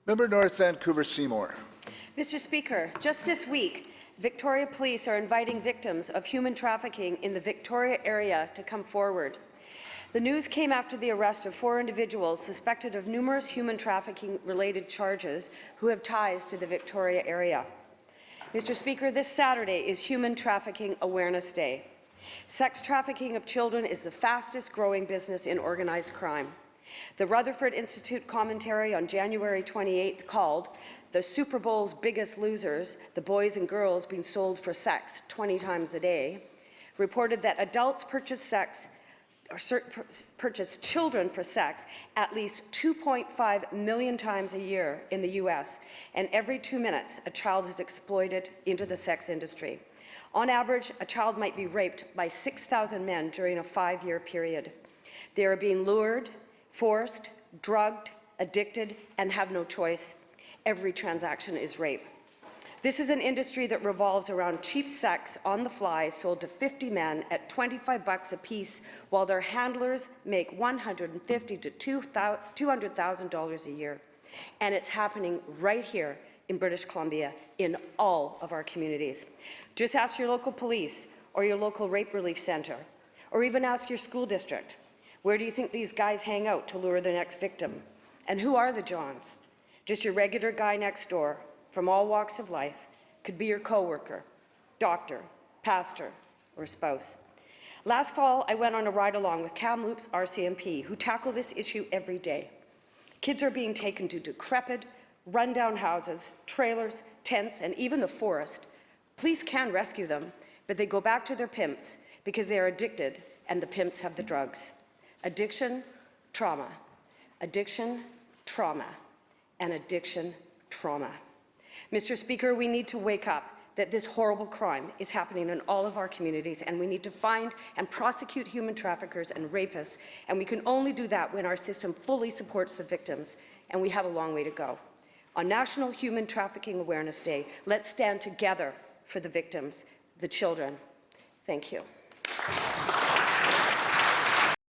Member North Vancouver Seymour. Mr. Speaker, just this week, Victoria Police are inviting victims of human trafficking in the Victoria area to come forward. The news came after the arrest of 4 individuals suspected of numerous human trafficking-related charges who have ties to the Victoria area. Mr. Speaker, this Saturday is Human Trafficking Awareness Day. Sex trafficking of children is the fastest-growing business in organized crime. The Rutherford Institute commentary on January 28th called "The Super Bowl's Biggest Losers, the Boys and Girls Being Sold for Sex 20 Times a Day," reported that adults purchase children for sex at least 2.5 million times a year in the U.S., and every 2 minutes a child is exploited into the sex industry. On average, a child might be raped by 6,000 men during a 5-year period. They are being lured, forced, drugged, addicted, and have no choice. Every transaction is rape. This is an industry that revolves around cheap sex on the fly sold to 50 men at $25 a piece, while their handlers make $150,000 to $200,000 a year. And it's happening right here in British Columbia, in all of our communities. Just ask your local police or your local rape relief centre, or even ask your school district. Where do you think these guys hang out to lure the next victim? And who are the Johns? Just your regular guy next door, from all walks of life, could be your co-worker, doctor, pastor, or spouse. Last fall, I went on a ride-along with Kamloops RCMP, who tackle this issue every day. Kids are being taken to decrepit, run-down houses, trailers, tents, and even the forest. Police can rescue them, but they go back to their pimps because they are addicted and the pimps have the drugs. Addiction, trauma. Addiction, trauma. And addiction, trauma. Mr. Speaker, we need to wake up that this horrible crime is happening in all of our communities, and we need to find and prosecute human traffickers and rapists, and we can only do that when our system fully supports the victims, and we have a long way to go. On National Human Trafficking Awareness Day, let's stand together for the victims, the children. Thank you.